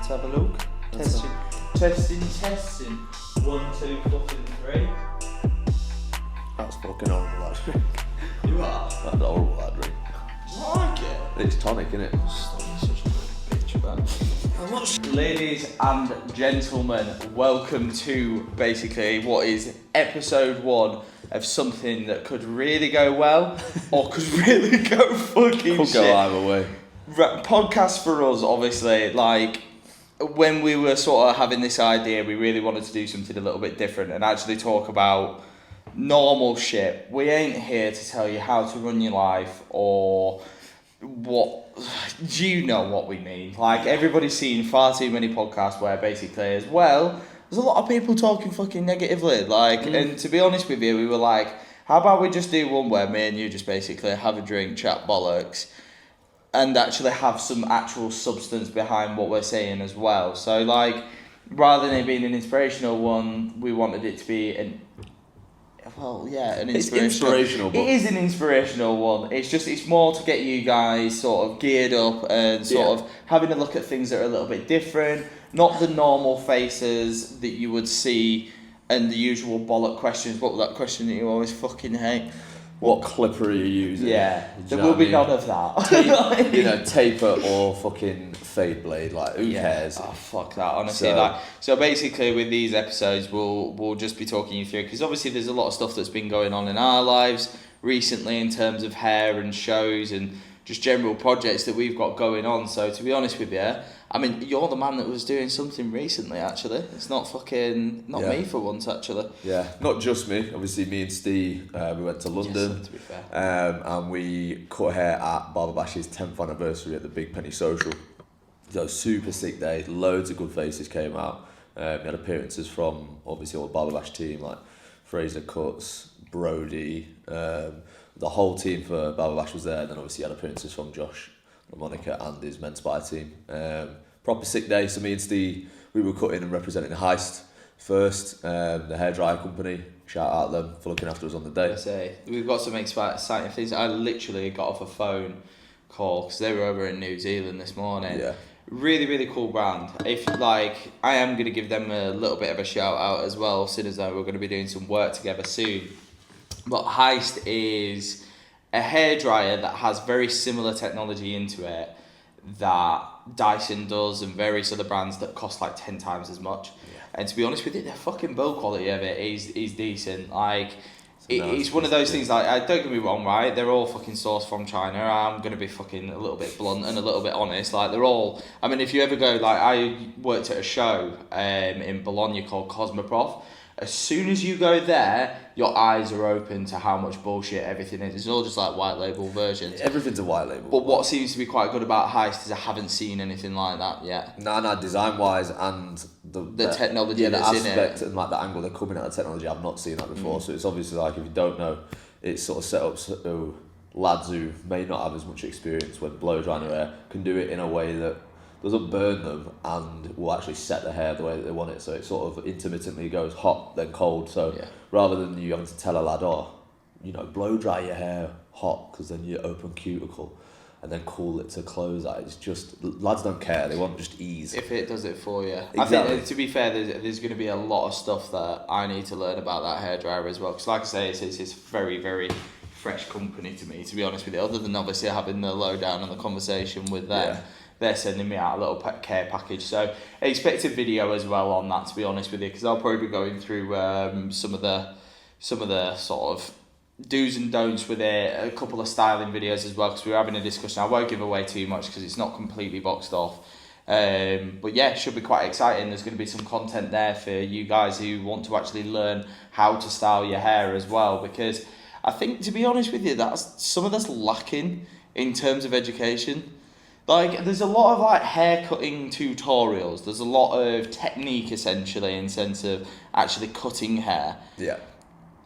Let's have a look. Testing. 1, 2, fucking 3. That's fucking horrible, that drink. You are? That's horrible, that drink. I like it. It's tonic, innit? Stop being such a bitch, man. Ladies and gentlemen, welcome to basically what is episode 1 of something that could really go well or could really go fucking Could shit. go either way. Podcast for us, obviously, like when we were sort of having this idea, we really wanted to do something a little bit different and actually talk about normal shit. We ain't here to tell you how to run your life or what. Do you know what we mean? Like, everybody's seen far too many podcasts where basically, as well, there's a lot of people talking fucking negatively. Like, and to be honest with you, we were like, how about we just do one where me and you just basically have a drink, chat bollocks, and actually have some actual substance behind what we're saying as well. So, like, rather than it being an inspirational one, we wanted it to be an inspirational. It's inspirational, but it is an inspirational one. It's more to get you guys sort of geared up and sort of having a look at things that are a little bit different, not the normal faces that you would see and the usual bollock questions. What was that question that you always fucking hate? what clipper are you using? Yeah, there will be none of that. Taper or fucking fade blade, like, who cares? Oh, fuck that, honestly. So basically with these episodes, we'll just be talking you through, because obviously there's a lot of stuff that's been going on in our lives recently in terms of hair and shows and just general projects that we've got going on. So to be honest with you, I mean, you're the man that was doing something recently, actually. It's not me for once, actually. Yeah, not just me. Obviously, me and Steve, we went to London. Yes, to be fair. And we cut hair at Barber Bash's 10th anniversary at the Big Penny Social. So, super sick day. Loads of good faces came out. We had appearances from, obviously, all the Barber Bash team, like Fraser Cuts, Brody. The whole team for Barber Bash was there. And then, obviously, had appearances from Josh, Monica, and his men's spy team. Proper sick day. So me and Steve, we were cutting and representing Heist first, the hairdryer company. Shout out them for looking after us on the day. I say, we've got some exciting things. I literally got off a phone call because they were over in New Zealand this morning. Yeah. Really, really cool brand. I am going to give them a little bit of a shout out as well, seeing as though we're going to be doing some work together soon. But Heist is a hairdryer that has very similar technology into it that Dyson does and various other brands that cost like 10 times as much. Yeah. And to be honest with you, the fucking build quality of it is decent. Like, it's one of those things, like, don't get me wrong, right? They're all fucking sourced from China. I'm going to be fucking a little bit blunt and a little bit honest. Like, they're all, I mean, if you ever go, like, I worked at a show in Bologna called Cosmoprof. As soon as you go there, your eyes are open to how much bullshit everything is. It's all just like white label versions. Everything's a white label. But what seems to be quite good about Heist is I haven't seen anything like that yet. No, design wise and the technology the that's in it. aspect and like the angle they're coming at the technology, I've not seen that before. So it's obviously, like, if you don't know, it's sort of set up so lads who may not have as much experience when blow drying their hair can do it in a way that doesn't burn them and will actually set the hair the way that they want it. So it sort of intermittently goes hot then cold. So rather than you having to tell a lad, blow dry your hair hot because then you open cuticle and then cool it to close that. It's just, lads don't care. They want just ease. If it does it for you. Exactly. I think, to be fair, there's going to be a lot of stuff that I need to learn about that hairdryer as well. Because like I say, it's very, very fresh company to me, to be honest with you. Other than obviously having the lowdown and the conversation with them. Yeah. They're sending me out a little care package. So expect a video as well on that, to be honest with you, because I'll probably be going through some of the sort of do's and don'ts with it, a couple of styling videos as well, because we're having a discussion. I won't give away too much because it's not completely boxed off. But yeah, it should be quite exciting. There's going to be some content there for you guys who want to actually learn how to style your hair as well, because I think, to be honest with you, that's lacking in terms of education. Like, there's a lot of, like, hair cutting tutorials. There's a lot of technique, essentially, in sense of actually cutting hair. Yeah.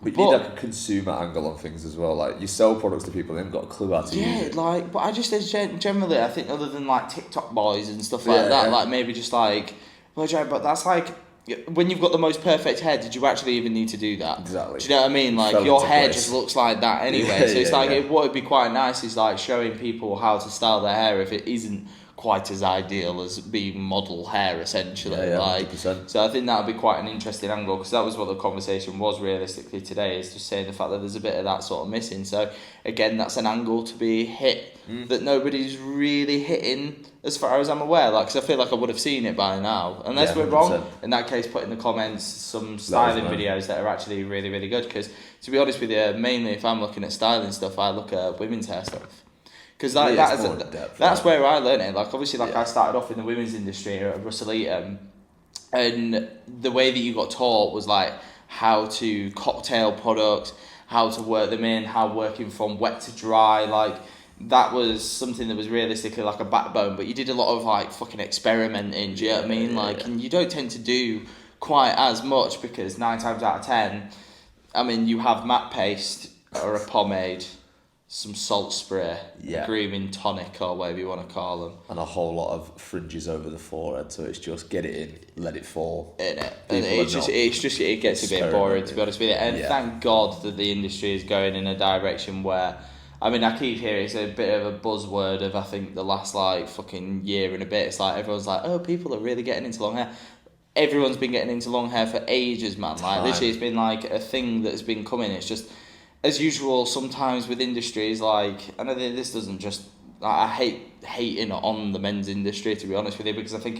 But you need, like, a consumer angle on things as well. Like, you sell products to people, they haven't got a clue how to use it. Yeah, like, but I just, generally, I think other than, like, TikTok boys and stuff like that, like, maybe just, like, but that's, like, when you've got the most perfect hair, did you actually even need to do that? Exactly. Do you know what I mean? Like, your hair just looks like that anyway. So it's like, what would be quite nice is, like, showing people how to style their hair if it isn't quite as ideal as being model hair, essentially. Yeah, like, 100%. so I think that would be quite an interesting angle, because that was what the conversation was realistically today, is just saying the fact that there's a bit of that sort of missing. So again, that's an angle to be hit that nobody's really hitting as far as I'm aware. Like, 'cause I feel like I would have seen it by now. Unless Yeah, we're wrong, 100%. in that case, put in the comments some styling know. videos that are actually really, really good. Because to be honest with you, mainly if I'm looking at styling stuff, I look at women's hair stuff. Because like, Yeah, it's more in depth, that's right? where I learned it. Like, obviously, like, Yeah. I started off in the women's industry at Russell Eaton, and the way that you got taught was like how to cocktail products, how to work them in, how working from wet to dry. Like, that was something that was realistically like a backbone. But you did a lot of like fucking experimenting. Do you know what I mean? Like, and you don't tend to do quite as much, because 9 times out of 10, I mean, you have matte paste or a pomade, some salt spray, Yeah. grooming tonic, or whatever you want to call them, And a whole lot of fringes over the forehead, so it's just get it in, let it fall. in it. And People it gets a bit experimenting. boring, to be honest with you. And Yeah. thank God that the industry is going in a direction where, I mean, I keep hearing it's a bit of a buzzword of, I think, the last like fucking year and a bit. It's like everyone's like, oh, people are really getting into long hair. Everyone's been getting into long hair for ages, man. Like, literally, it's been like a thing that's been coming. It's just, as usual, sometimes with industries, like, I know that this doesn't just, I hate hating on the men's industry, to be honest with you, because I think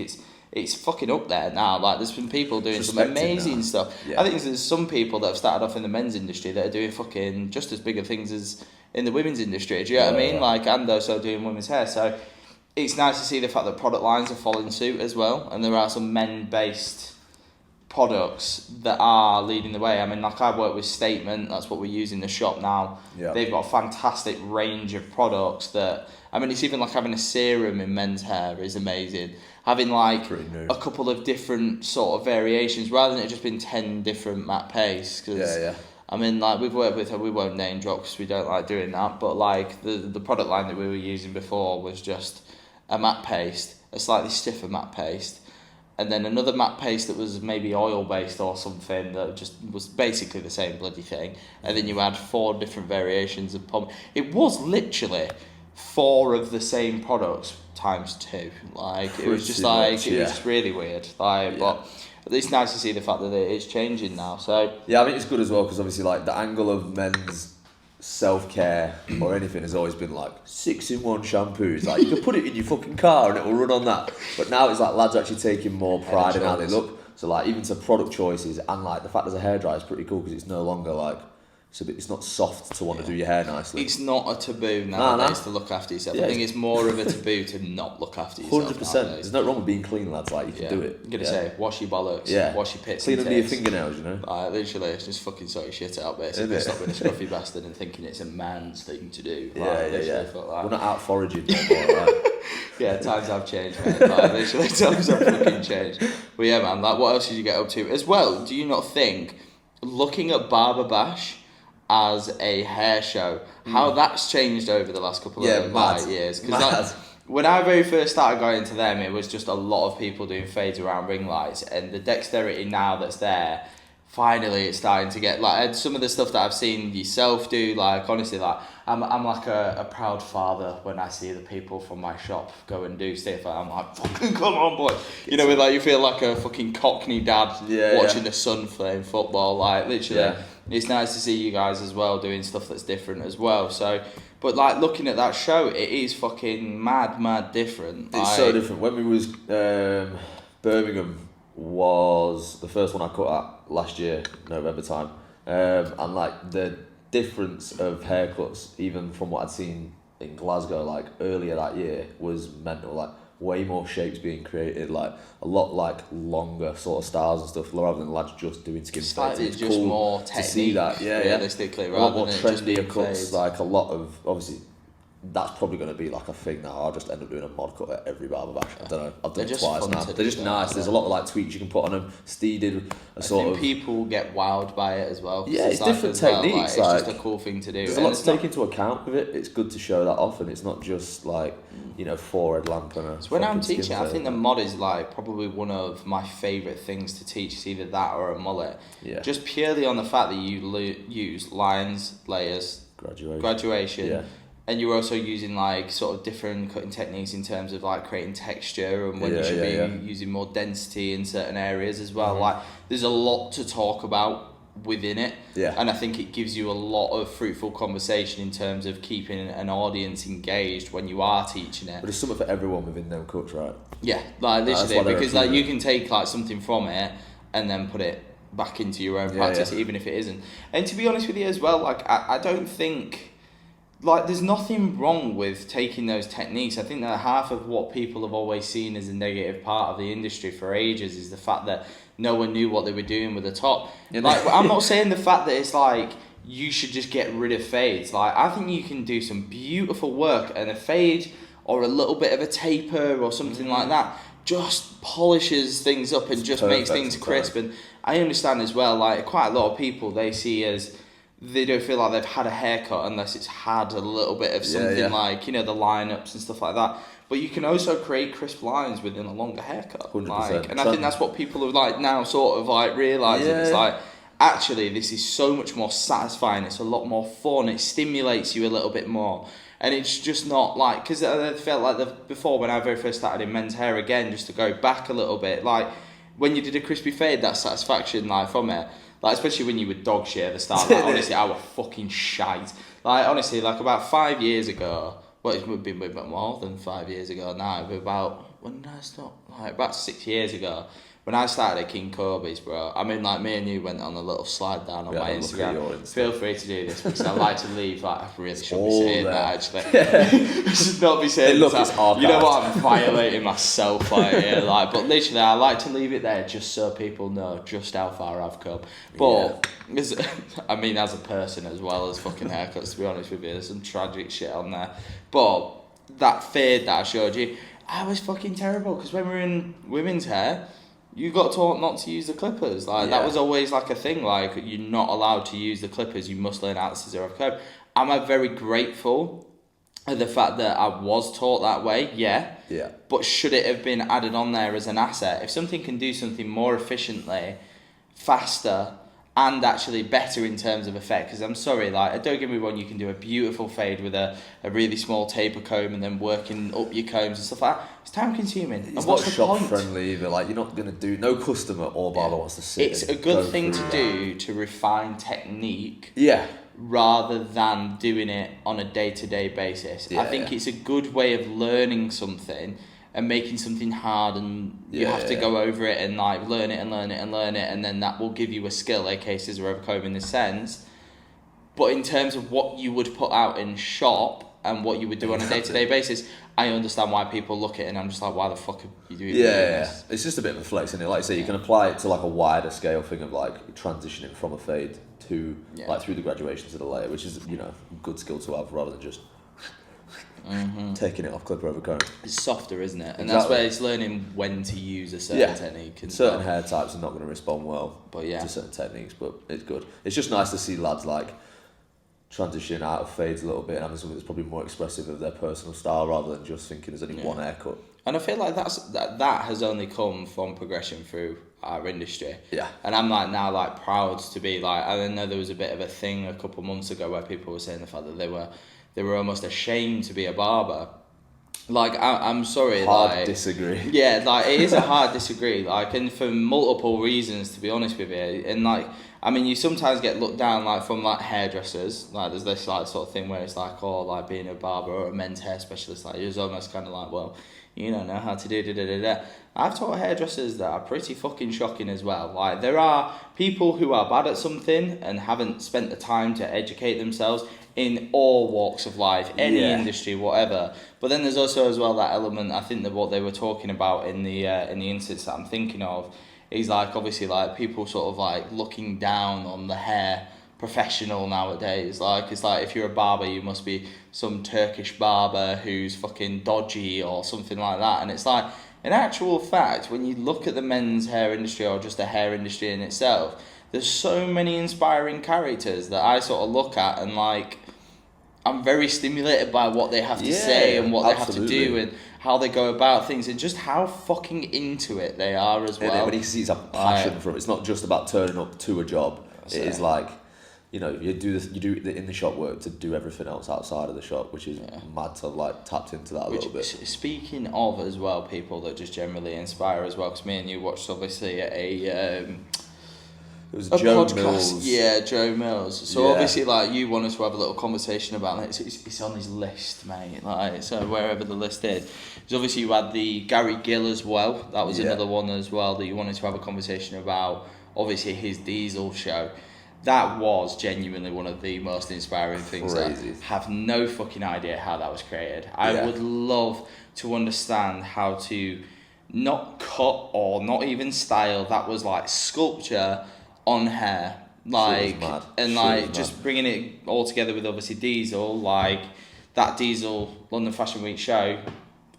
it's fucking up there now. Like, there's been people doing some Respected amazing now. stuff. Yeah. I think there's some people that have started off in the men's industry that are doing fucking just as big of things as in the women's industry. Do you know what I mean? Yeah. Like, and also doing women's hair. So it's nice to see the fact that product lines are following suit as well, and there are some men-based products that are leading the way. I mean, like, I work with Statement, that's what we use in the shop now. Yeah. They've got a fantastic range of products that, I mean, it's even like having a serum in men's hair is amazing. Having like Pretty new. a couple of different sort of variations, rather than it just being 10 different matte pastes. Cause, Yeah. I mean, like, we've worked with her, we won't name drop because we don't like doing that, but like the product line that we were using before was just a matte paste, a slightly stiffer matte paste, and then another matte paste that was maybe oil based or something that just was basically the same bloody thing, and then you had 4 different variations of pomade. It was literally 4 of the same products times 2. Like, it was just Pretty like, much, it was yeah. just really weird. Like, Yeah. but it's nice to see the fact that it's changing now. So Yeah, I think it's good as well, because obviously, like, the angle of men's self-care or anything has always been like 6-in-1 shampoos. Like, you can put it in your fucking car and it will run on that. But now it's like lads are actually taking more pride in how they look. So like, even to product choices, and like the fact there's a hairdryer is pretty cool, because it's no longer like, it's not soft to want to do your hair nicely. it's not a taboo nowadays to look after yourself. Yeah, I think it's more of a taboo to not look after yourself. 100%. nowadays. There's no wrong with being clean, lads. Like, you can do it. I'm gonna say, wash your bollocks, wash your pits, clean and under your tits. fingernails, you know. Like, literally, it's just fucking sort your shit out, basically. Isn't it? Stop being a scruffy bastard and thinking it's a man's thing to do. Like, Yeah. literally, fuck that. We're not out foraging no more, right? Yeah, times have changed, mate. Like, literally, times have fucking changed. But yeah, man, like, what else did you get up to? As well, do you not think, looking at Barber Bash as a hair show, how that's changed over the last couple of mad. years? Mad. Because when I very first started going into them, it was just a lot of people doing fades around ring lights, and the dexterity now that's there, finally it's starting to get, like, some of the stuff that I've seen yourself do, like, honestly, like, I'm like a proud father when I see the people from my shop go and do stuff. I'm like, fucking come on, boy. You know, like, you feel like a fucking Cockney dad watching the son playing football. Like, literally, it's nice to see you guys as well doing stuff that's different as well. So, but like, looking at that show, it is fucking mad different. It's so different. When we was Birmingham was the first one I cut at last year, November time, and like the difference of haircuts, even from what I'd seen in Glasgow like earlier that year, was mental. Like, way more shapes being created, like a lot like longer sort of styles and stuff, rather than lads just doing skin fades. It's just cool more to technique, see that. realistically, a lot rather more than it just being trendier cuts. fades. Like, a lot of, obviously, that's probably going to be like a thing now. I'll just end up doing a mod cut at every barber bash. I don't know. I've done it twice now. They're just nice. There's a lot of like tweaks you can put on them. Steve did a sort of. People get wowed by it as well. Yeah, it's like different as well, techniques. Like, it's just a cool thing to do. There's a lot to take into account with it. It's good to show that off, and it's not just like, you know, forehead lamp and a. So when I'm fucking teaching, skin I think the fade. mod is like probably one of my favourite things to teach. It's either that or a mullet. Yeah. Just purely on the fact that you use lines, layers, Graduation. graduation, Yeah. and you're also using like sort of different cutting techniques in terms of like creating texture and when you should be using more density in certain areas as well. Like there's a lot to talk about within it, and I think it gives you a lot of fruitful conversation in terms of keeping an audience engaged when you are teaching it. But there's something for everyone within them cuts, right? Yeah, like literally, because like you can take like something from it and then put it back into your own practice, even if it isn't. And to be honest with you as well, like I don't think like there's nothing wrong with taking those techniques. I think that half of what people have always seen as a negative part of the industry for ages is the fact that no one knew what they were doing with the top. Like I'm not saying the fact that it's like you should just get rid of fades. Like I think you can do some beautiful work, and a fade or a little bit of a taper or something like that just polishes things up and just makes things crisp. And I understand as well, like quite a lot of people they see as they don't feel like they've had a haircut unless it's had a little bit of something like, you know, the lineups and stuff like that. But you can also create crisp lines within a longer haircut. 100%. Like, and I think that's what people are like now sort of like realising. It's like, actually, this is so much more satisfying. It's a lot more fun. It stimulates you a little bit more. And it's just not like, because I felt like before when I very first started in men's hair, again, just to go back a little bit, like when you did a crispy fade, that satisfaction like from it, like especially when you would dog shit at the start, like honestly I was fucking shite. Like honestly, like about 5 years ago, well it's been a bit more than 5 years ago now, but when did I start? Like about 6 years ago. When I started at King Kobe's, bro, I mean, like, me and you went on a little slide down on my Instagram. Feel free to do this, because I like to leave, like, I really shouldn't be saying that, actually. I should not be saying that. You know what, I'm violating myself, like, here, like, but literally, I like to leave it there just so people know just how far I've come. But, I mean, as a person as well as fucking haircuts, to be honest with you, there's some tragic shit on there. But that fade that I showed you, I was fucking terrible, because when we were in women's hair, you got taught not to use the clippers. Like that was always like a thing. Like you're not allowed to use the clippers. You must learn how to scissor off curve. I'm very grateful at the fact that I was taught that way. Yeah. But should it have been added on there as an asset? If something can do something more efficiently, faster, and actually better in terms of effect, because I'm sorry, like, don't get me wrong, you can do a beautiful fade with a really small taper comb and then working up your combs and stuff like that. It's time consuming. It's not shop friendly either. Like, you're not going to do, no customer or barber wants to sit. It's a good thing to do to refine technique. Yeah. Rather than doing it on a day-to-day basis. I think it's a good way of learning something and making something hard, and you have to go over it and like learn it, and then that will give you a skill, aka scissor over comb in this sense. But in terms of what you would put out in shop and what you would do on a day-to-day basis, I understand why people look at it and I'm just like, why the fuck are you doing this? It's just a bit of a flex, isn't it? Like I say, you can apply it to like a wider scale thing of like transitioning from a fade to like through the graduation to the layer, which is, you know, a good skill to have rather than just taking it off clipper over comb. It's softer, isn't it? And that's where it's learning when to use a certain technique. And certain hair types are not going to respond well to certain techniques, but it's good. It's just nice to see lads like transition out of fades a little bit and having something that's probably more expressive of their personal style rather than just thinking there's only one haircut. And I feel like that has only come from progression through our industry. Yeah. And I'm like now like proud to be like, I know there was a bit of a thing a couple of months ago where people were saying the fact that they were almost ashamed to be a barber. Like, I'm sorry, hard disagree. Yeah, like, it is a hard disagree, like, and for multiple reasons, to be honest with you. And, like, I mean, you sometimes get looked down, like, from, like, hairdressers. Like, there's this, like, sort of thing where it's like, oh, like, being a barber or a men's hair specialist, like, it's almost kind of like, well, you don't know how to do da-da-da-da. I've taught hairdressers that are pretty fucking shocking as well. Like, there are people who are bad at something and haven't spent the time to educate themselves in all walks of life, any industry, whatever. But then there's also as well that element, I think that what they were talking about in the instance that I'm thinking of is like, obviously, like, people sort of like looking down on the hair professional nowadays. Like, it's like, if you're a barber, you must be some Turkish barber who's fucking dodgy or something like that. And it's like, in actual fact, when you look at the men's hair industry or just the hair industry in itself, there's so many inspiring characters that I sort of look at and like, I'm very stimulated by what they have to say and what they have to do and how they go about things and just how fucking into it they are as well. When you see some passion for it, it's not just about turning up to a job. It is like you know, you do the in the shop work to do everything else outside of the shop, which is mad to have like tapped into that a little bit. Speaking of as well, people that just generally inspire as well, because me and you watched obviously It was a Joe podcast. Mills. Yeah, Joe Mills. So Yeah. obviously, like, you wanted to have a little conversation about it. It's on his list, mate. Like, so wherever the list is. Because obviously you had the Gary Gill as well. That was another one as well that you wanted to have a conversation about. Obviously his Diesel show. That was genuinely one of the most inspiring things. Crazy. I have no fucking idea how that was created. I would love to understand how to not cut or not even style. That was like sculpture on hair, like, mad. and Shit like was just mad. bringing it all together with obviously Diesel, like that Diesel London Fashion Week show,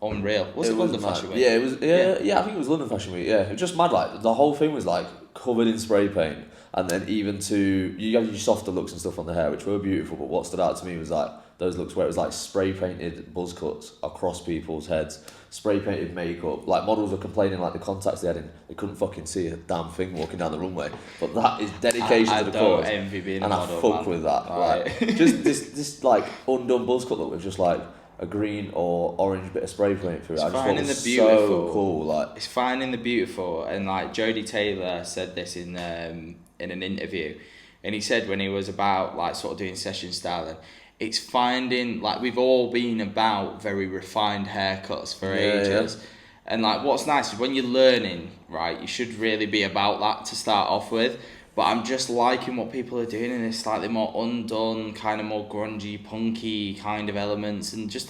unreal. Was it London mad. Fashion Week? Yeah, it was. Yeah, I think it was London Fashion Week. Yeah, it was just mad. Like the whole thing was like covered in spray paint, and then even to you have your softer looks and stuff on the hair, which were beautiful. But what stood out to me was like those looks where it was like spray painted buzz cuts across people's heads, spray painted makeup. Like models were complaining like the contacts they had in, they couldn't fucking see a damn thing walking down the runway. But that is dedication I to the don't cause. envy being And a I model, fuck man. with that. Like- Like just this like undone buzz cut look with just like a green or orange bit of spray paint through it. I just thought it finding was the beautiful. so cool. Like It's finding the beautiful, and like Jodie Taylor said this in an interview, and he said when he was about like sort of doing session styling, it's finding, like, we've all been about very refined haircuts for ages. And like what's nice is when you're learning, right, you should really be about that to start off with. But I'm just liking what people are doing in this slightly more undone, kind of more grungy, punky kind of elements, and just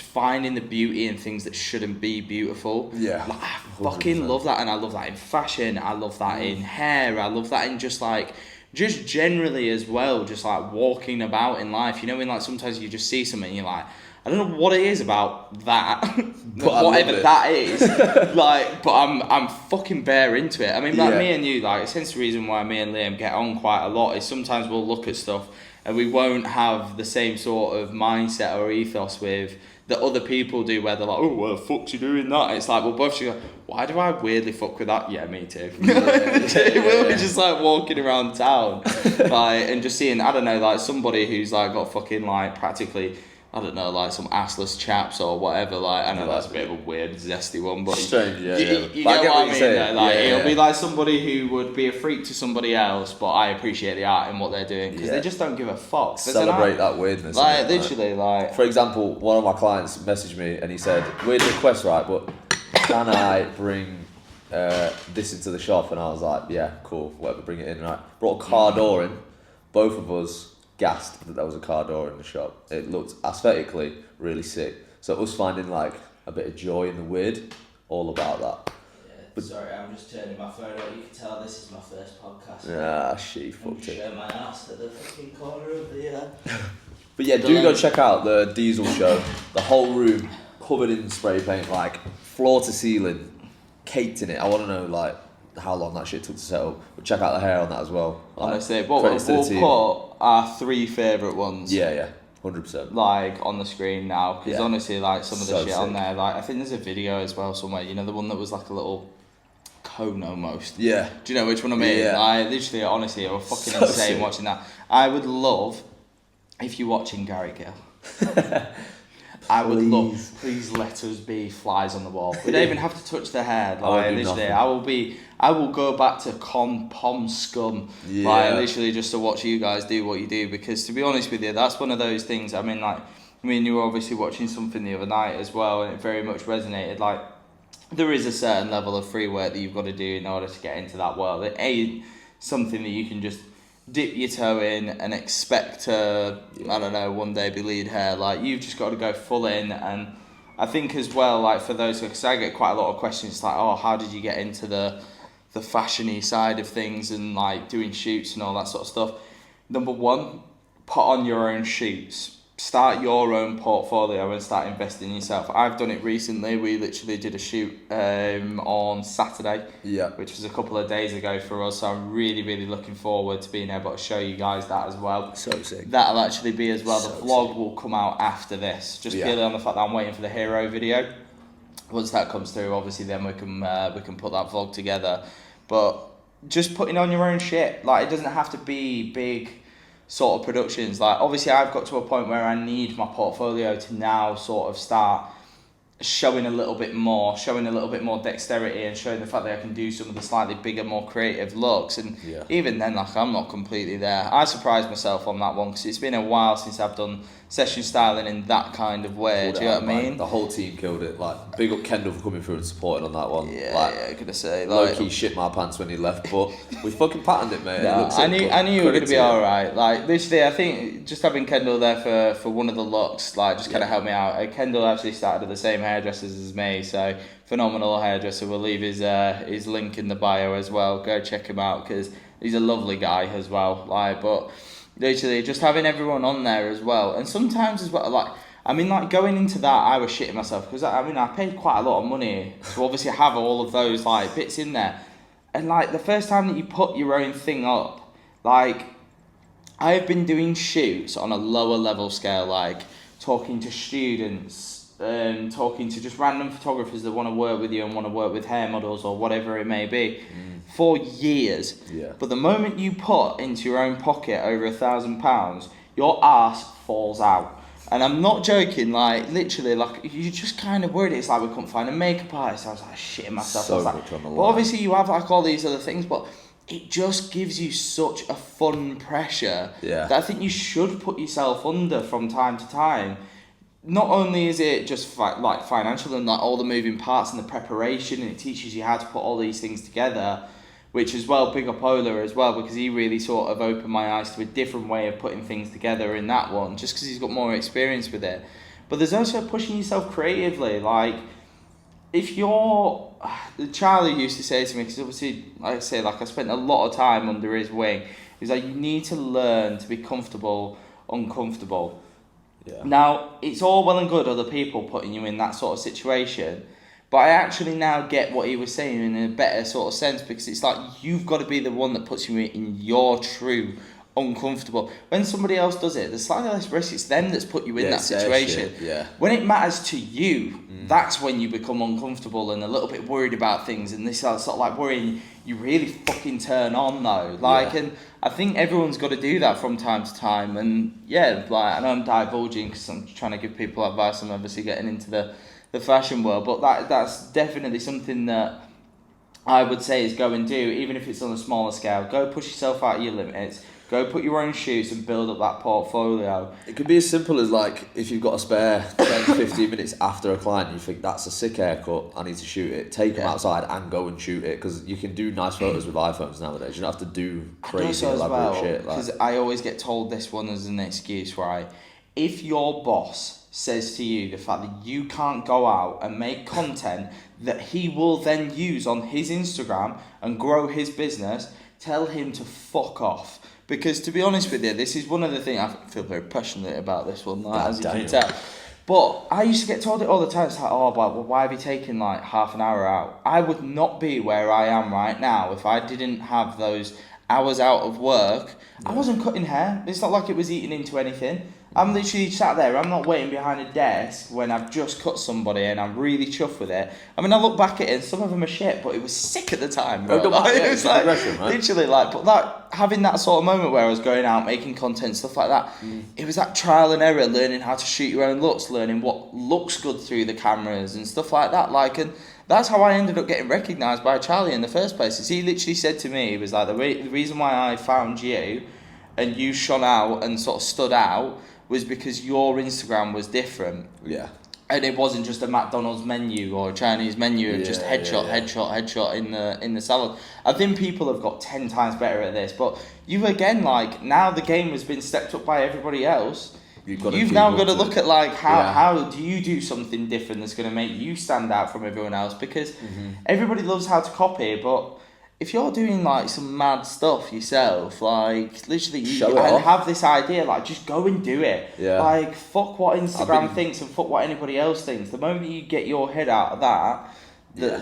finding the beauty in things that shouldn't be beautiful. Yeah, Like, I fucking 100%. love that, and I love that in fashion. I love that in hair. I love that in just generally as well, just like walking about in life. You know, when like sometimes you just see something and you're like, I don't know what it is about that, But whatever I love it. that is. Like, but I'm fucking bare into it. I mean, like me and you, like, it's hence the reason why me and Liam get on quite a lot is sometimes we'll look at stuff and we won't have the same sort of mindset or ethos with that other people do, where they're like, oh, well, the fuck's you doing that? It's like, well, both of you go, why do I weirdly fuck with that? Yeah, me too. We'll be just like walking around town, like, and just seeing, I don't know, like somebody who's like got fucking like practically, I don't know, like some assless chaps or whatever. Like, I know that's a bit of a weird, zesty one, but strange, yeah. you But I get get what I what mean. you're Though? saying. Like, Yeah, it'll yeah. be like somebody who would be a freak to somebody else, but I appreciate the art in what they're doing because they just don't give a fuck. There's an celebrate art. that weirdness. Like, innit? literally, like. For example, one of my clients messaged me and he said, weird request, right, but can I bring this into the shop? And I was like, yeah, cool, whatever, bring it in, right. Brought a car door in, both of us gassed that there was a car door in the shop. It looked aesthetically really sick. So us finding like a bit of joy in the weird, all about that. Yeah, sorry, I'm just turning my phone on. You can tell this is my first podcast. Yeah, she I'm fucked just it. showing my ass at the fucking corner of the... But yeah, do go check out the Diesel show. The whole room covered in spray paint, like floor to ceiling, caked in it. I want to know like how long that shit took to set up. But check out the hair on that as well. Like, Honestly, we'll credits to the team. put our 3 favourite ones. Yeah, 100%. Like on the screen now, because Yeah. honestly, like some of the So shit on sick. there, like I think there's a video as well somewhere. You know, the one that was like a little cone almost. Yeah. Do you know which one I mean? Yeah. Like literally, honestly, it was fucking So insane sick. watching that. I would love if you're watching Gary Gill. I would love, please let us be flies on the wall. We don't even have to touch the hair. I won't Like do literally, nothing. I will go back to pom scum. Yeah. Like literally just to watch you guys do what you do, because to be honest with you, that's one of those things. I mean, like, you were obviously watching something the other night as well, and it very much resonated. Like, there is a certain level of free work that you've got to do in order to get into that world. It ain't something that you can just dip your toe in and expect to, I don't know, one day be lead hair. Like, you've just got to go full in. And I think as well, like, for those, because I get quite a lot of questions like, oh, how did you get into the fashiony side of things and like doing shoots and all that sort of stuff? Number one, put on your own shoots. Start your own portfolio and start investing in yourself. I've done it recently. We literally did a shoot on Saturday, which was a couple of days ago for us. So I'm really, really looking forward to being able to show you guys that as well. So sick. That'll actually be as well. So The vlog will come out after this, just purely on the fact that I'm waiting for the hero video. Once that comes through, obviously, then we can put that vlog together. But just putting on your own shit. Like, it doesn't have to be big sort of productions. Like, obviously I've got to a point where I need my portfolio to now sort of start showing a little bit more dexterity, and showing the fact that I can do some of the slightly bigger, more creative looks. And even then, like, I'm not completely there. I surprised myself on that one because it's been a while since I've done session styling in that kind of way. Do you know what I mean? The whole team killed it. Like, big up Kendall for coming through and supporting on that one. Gonna say, like, low key shit my pants when he left, but we fucking patterned it, mate. No, I knew you were gonna be alright. Like, literally, I think just having Kendall there for one of the looks, like, just kind of helped me out. Kendall actually started at the same hairdressers as me, so phenomenal hairdresser. We'll leave his link in the bio as well. Go check him out because he's a lovely guy as well. Like, but literally just having everyone on there as well, and sometimes as well, like, I mean, like, going into that, I was shitting myself because I mean, I paid quite a lot of money to obviously have all of those like bits in there, and like the first time that you put your own thing up, like, I've been doing shoots on a lower level scale, like talking to students, talking to just random photographers that want to work with you and want to work with hair models or whatever it may be, for years. But the moment you put into your own pocket over £1,000, your arse falls out. And I'm not joking, like, literally, like, you just kind of worried. It's like we couldn't find a makeup artist. I was like shitting myself. So I was like, much on the line. but obviously you have like all these other things, but it just gives you such a fun pressure that I think you should put yourself under from time to time. Not only is it just like financial and like all the moving parts and the preparation, and it teaches you how to put all these things together, which as well, big up Ola as well, because he really sort of opened my eyes to a different way of putting things together in that one, just because he's got more experience with it. But there's also pushing yourself creatively. Like, if you're... Charlie used to say to me, because obviously, like I say, like, I spent a lot of time under his wing. He's like, you need to learn to be comfortable, uncomfortable. Now, it's all well and good other people putting you in that sort of situation, but I actually now get what he was saying in a better sort of sense, because it's like you've got to be the one that puts you in your true uncomfortable. When somebody else does it, there's slightly less risk. It's them that's put you in that situation. When it matters to you, that's when you become uncomfortable and a little bit worried about things, and this sort of like worrying you really fucking turn on though. Like, and I think everyone's got to do that from time to time. And like, I know I'm divulging because I'm trying to give people advice. I'm obviously getting into the fashion world, but that's definitely something that I would say is go and do, even if it's on a smaller scale. Go push yourself out of your limits. Go put your own shoots and build up that portfolio. It could be as simple as, like, if you've got a spare 10, 15 minutes after a client, you think, that's a sick haircut, I need to shoot it. Take them outside and go and shoot it, because you can do nice photos with iPhones nowadays. You don't have to do crazy elaborate shit. Because I always get told this one as an excuse, right? If your boss says to you the fact that you can't go out and make content that he will then use on his Instagram and grow his business, tell him to fuck off. Because to be honest with you, this is one of the things, I feel very passionate about this one, like, as you can tell. But I used to get told it all the time. It's like, oh, well, why have you taken like half an hour out? I would not be where I am right now if I didn't have those hours out of work. I wasn't cutting hair. It's not like it was eating into anything. I'm literally sat there. I'm not waiting behind a desk when I've just cut somebody and I'm really chuffed with it. I mean, I look back at it and some of them are shit, but it was sick at the time, bro. It was like, literally, like, but that, having that sort of moment where I was going out, making content, stuff like that, it was that trial and error, learning how to shoot your own looks, learning what looks good through the cameras and stuff like that. Like, and that's how I ended up getting recognised by Charlie in the first place. Is he literally said to me, he was like, the reason why I found you and you shone out and sort of stood out was because your Instagram was different. And it wasn't just a McDonald's menu or a Chinese menu of just headshot in the salad. I think people have got 10 times better at this, but you again, like, now the game has been stepped up by everybody else. You've now got to look at, like, how do you do something different that's going to make you stand out from everyone else, because everybody loves how to copy, but if you're doing like some mad stuff yourself, like literally have this idea, like just go and do it. Like, fuck what Instagram thinks and fuck what anybody else thinks. The moment you get your head out of that,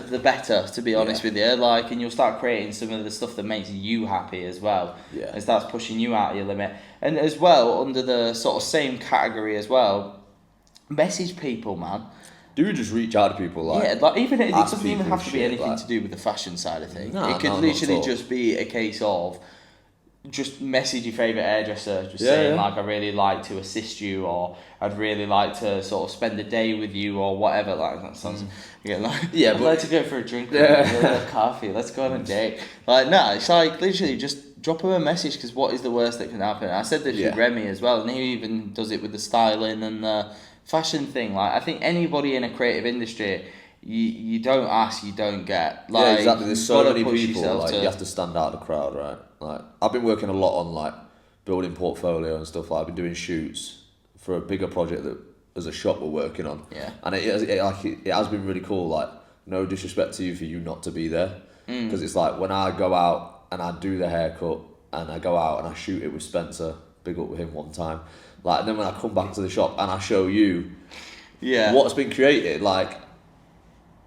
the better, to be honest with you. Like, and you'll start creating some of the stuff that makes you happy as well. And starts pushing you out of your limit. And as well, under the sort of same category as well, message people, man. do just reach out to people. Like, yeah, like even it ask doesn't even people have to be shit, anything like- to do with the fashion side of things. No, It could no, not literally at all. just be a case of just message your favourite hairdresser, just Yeah, saying yeah. like, I really like to assist you, or I'd really like to sort of spend a day with you, or whatever. Like that sounds, Yeah, I'd but- like to go for a drink with Yeah. you, a coffee. Let's go on a date. Like no, it's like literally just drop him a message, because what is the worst that can happen? I said this Yeah. with Remy as well, and he even does it with the styling and the fashion thing. Like I think anybody in a creative industry, you don't ask, you don't get. Like, yeah, exactly. There's you've so gotta many push people. yourself Like to- you have to stand out of the crowd, right? Like I've been working a lot on like building portfolio and stuff. Like I've been doing shoots for a bigger project that as a shop we're working on. Yeah. And it has been really cool. Like no disrespect to you for you not to be there, because it's like when I go out and I do the haircut and I go out and I shoot it with Spencer. Big up with him one time. Like and then when I come back to the shop and I show you Yeah. what's been created, like.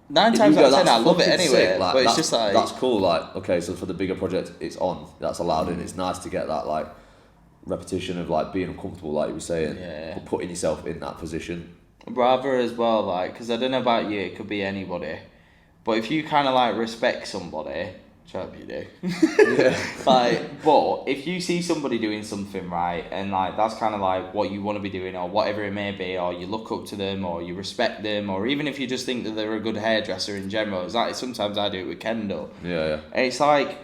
9 If times you out go, of 10 I "That's love it fucking anyway, sick," like, but it's that's, just like... that's cool. Like, okay, so for the bigger project, it's on. That's allowed in. It's nice to get that like repetition of like being uncomfortable, like you were saying, Yeah. but putting yourself in that position. Rather as well, like, because I don't know about you, it could be anybody, but if you kind of like respect somebody, which I hope you do, Yeah. like, but if you see somebody doing something right, and like that's kind of like what you want to be doing, or whatever it may be, or you look up to them, or you respect them, or even if you just think that they're a good hairdresser in general, it's like sometimes I do it with Kendall. Yeah. And it's like,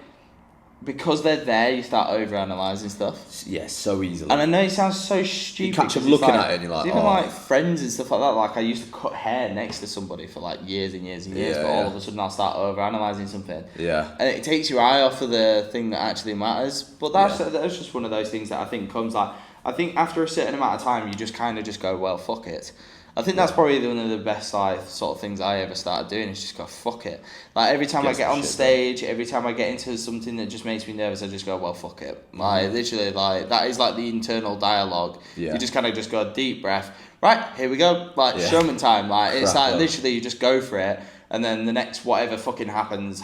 because they're there, you start overanalyzing stuff. Yeah, so easily. And I know it sounds so stupid. catch them 'cause it's looking like, at it and you're like, it's even oh. like friends and stuff like that. Like I used to cut hair next to somebody for like years and years and years, Yeah, but yeah. all of a sudden I'll start over analysing something. Yeah. And it takes your eye off of the thing that actually matters. But that's just one of those things that I think comes like, I think after a certain amount of time, you just kind of just go, well, fuck it. I think that's probably one of the best sort of things I ever started doing, is just go, fuck it. Like every time I Get get some on shit stage, every time I get into something that just makes me nervous, I just go, well, fuck it. Like literally, like that is like the internal dialogue. Yeah. You just kind of just go, deep breath. Right, here we go. Like Yeah. showman time. Like it's Crack like on. literally you just go for it, and then the next whatever fucking happens.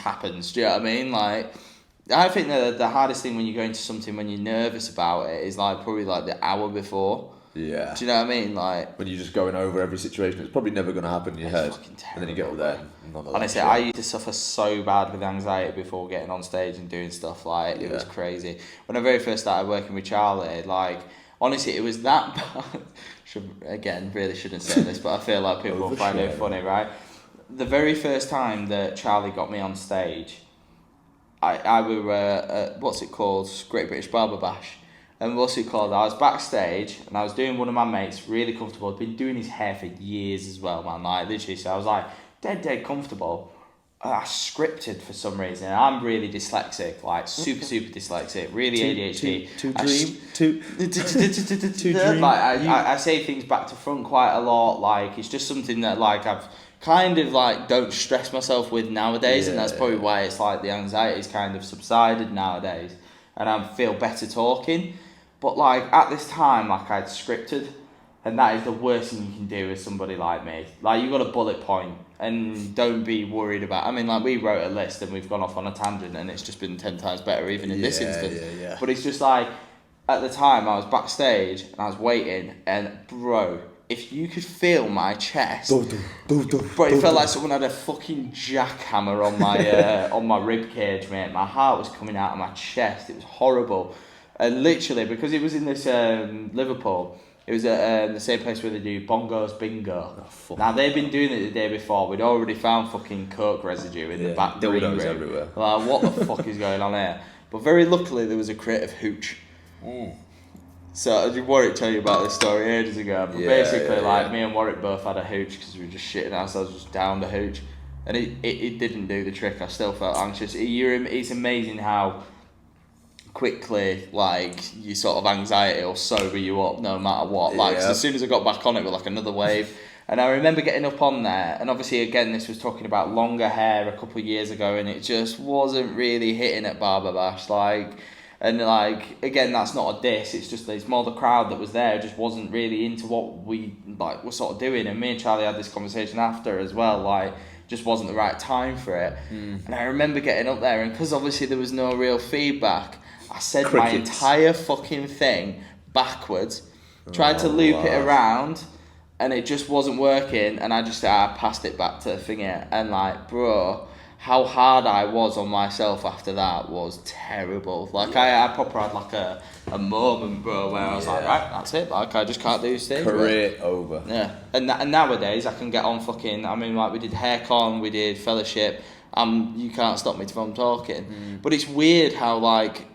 Do you know what I mean? Like I think the hardest thing when you go into something when you're nervous about it is like probably like the hour before. Yeah. Do you know what I mean? Like When you're just going over every situation, it's probably never going to happen in your head. fucking And then you get up there. and none of that honestly, shit. I used to suffer so bad with anxiety before getting on stage and doing stuff. Like it was Yeah. crazy. When I very first started working with Charlie, like honestly, it was that bad. Really shouldn't say this, but I feel like people will find it Overshare. funny, right? The very first time that Charlie got me on stage, I were what's it called? Great British Barber Bash. And what's it called? I was backstage and I was doing one of my mates, really comfortable. I'd been doing his hair for years as well, man. Like literally, so I was like dead comfortable. I scripted for some reason. I'm really dyslexic, like super dyslexic, really ADHD. Like I say things back to front quite a lot. Like it's just something that like I've kind of like don't stress myself with nowadays, and that's probably why it's like the anxiety's kind of subsided nowadays, and I feel better talking. But like at this time, like I'd scripted, and that is the worst thing you can do with somebody like me. Like you got a bullet point, and don't be worried about. I mean, like we wrote a list and we've gone off on a tangent, and it's just been 10 times better even in this instance. Yeah. But it's just like at the time I was backstage and I was waiting, and bro, if you could feel my chest, bro, it felt like someone had a fucking jackhammer on my on my rib cage, mate. My heart was coming out of my chest. It was horrible, and literally because it was in this Liverpool. It was at the same place where they do Bongos Bingo. Now, they'd been doing it the day before. We'd already found fucking coke residue in the back green room. Dildos everywhere. Like, what the fuck is going on here? But very luckily, there was a creative hooch. So, I did Warwick tell you about this story ages ago. But basically, me and Warwick both had a hooch because we were just shitting ourselves just down the hooch. And it didn't do the trick. I still felt anxious. It's amazing how quickly like your sort of anxiety will sober you up no matter what. Like 'cause as soon as I got back on it with like another wave, and I remember getting up on there, and obviously again this was talking about longer hair a couple of years ago, and it just wasn't really hitting at Barber Bash, like, and like again that's not a diss, it's just it's more the crowd that was there just wasn't really into what we like were sort of doing, and me and Charlie had this conversation after as well, like just wasn't the right time for it. And I remember getting up there, and because obviously there was no real feedback, I said my entire fucking thing backwards, tried to loop it around, and it just wasn't working, and I passed it back to Finger, and like, bro, how hard I was on myself after that was terrible. Like, I proper had like a moment, bro, where I was like, right, that's it, like, I just can't do stage Career over. Yeah, and nowadays I can get on fucking, I mean, like, we did haircon, we did fellowship, you can't stop me from talking. But it's weird how, like,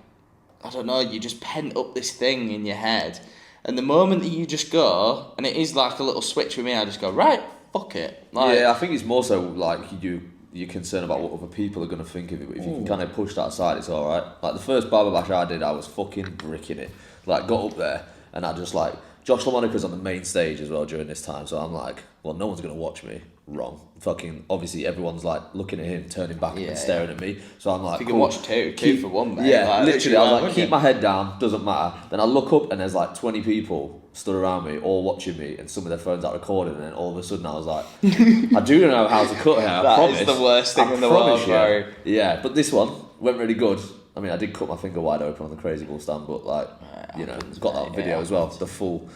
I don't know, you just pent up this thing in your head, and the moment that you just go, and it is like a little switch with me, I just go, right, fuck it. Like, yeah, I think it's more so like you're concerned about what other people are going to think of it, but if you can kind of push that aside, it's alright. Like the first barber bash I did, I was fucking bricking it. Like, got up there, and I just like, Josh LaMonica's on the main stage as well during this time, so I'm like, well, no one's going to watch me. Wrong. Fucking, obviously everyone's like looking at him, turning back and staring at me, so I'm like, you can watch two for one, mate. Yeah, like, literally, I was like, keep my head down, doesn't matter. Then I look up and there's like 20 people stood around me, all watching me, and some of their phones out recording, and then all of a sudden I was like, I do know how to cut hair, I promise. That is the worst thing in the world, bro. Yeah, but this one went really good. I mean, I did cut my finger wide open on the Crazy Ball stand, but like, you know, got that video as well, the full...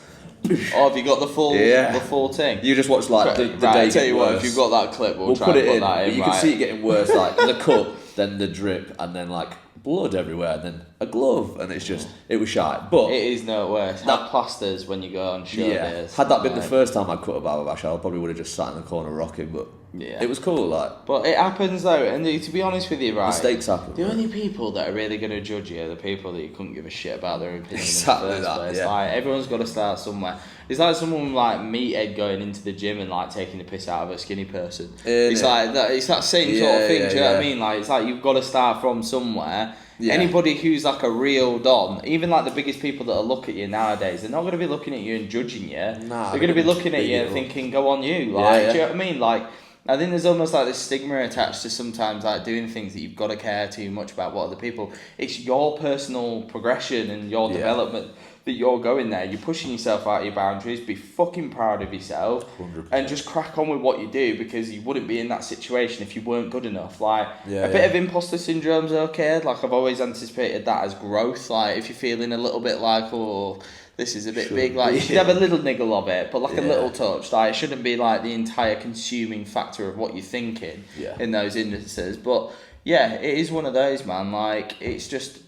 Oh, have you got the full thing? You just watch like the day. I tell you worse. what, if you've got that clip, we'll try put and it put in. that in. But you can see it getting worse, like the cut, then the drip, and then like blood everywhere, and then a glove, and it was shy. But it is no worse. Have plasters when you go on show days. Had that been the first time I cut a barber bash, I probably would have just sat in the corner rocking, but it was cool, like. But it happens though, and to be honest with you, right, mistakes happen. The only people that are really going to judge you are the people that you couldn't give a shit about their opinion exactly in the first place. Yeah. Like, everyone's got to start somewhere. It's like someone like meathead going into the gym and like taking the piss out of a skinny person. It's like that. It's that same sort of thing. Do you know what I mean? Like, it's like you've got to start from somewhere. Yeah. Anybody who's like a real don, even like the biggest people that look at you nowadays, they're not going to be looking at you and judging you. Nah, they're going to be looking at you and thinking, "Go on, you!" Like, do you know what I mean? Like, I think there's almost like this stigma attached to sometimes like doing things that you've got to care too much about what other people. It's your personal progression and your development that you're going there. You're pushing yourself out of your boundaries. Be fucking proud of yourself 100%. And just crack on with what you do, because you wouldn't be in that situation if you weren't good enough. Like a bit of imposter syndrome's okay. Like, I've always anticipated that as growth. Like, if you're feeling a little bit like, oh, this is a bit big, like, you should have a little niggle of it, but like a little touch. Like, it shouldn't be like the entire consuming factor of what you're thinking in those instances. But yeah, it is one of those, man. Like, it's just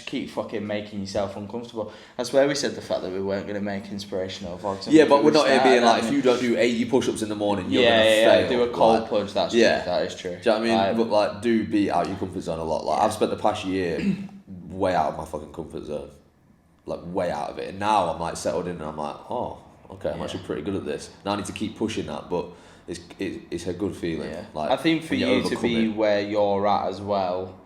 keep fucking making yourself uncomfortable. That's where we said the fact that we weren't going to make inspirational vlogs. Yeah, but we're not here being like, if you don't do 80 push-ups in the morning, you're going to fail. Do a cold plunge, that's true. That is true. Do you know what I mean? But like, do be out your comfort zone a lot. Like, I've spent the past year way out of my fucking comfort zone. Like, way out of it. And now I'm like settled in and I'm like, oh, okay, I'm actually pretty good at this. Now I need to keep pushing that, but it's a good feeling. Yeah. Like, I think for you to be where you're at as well,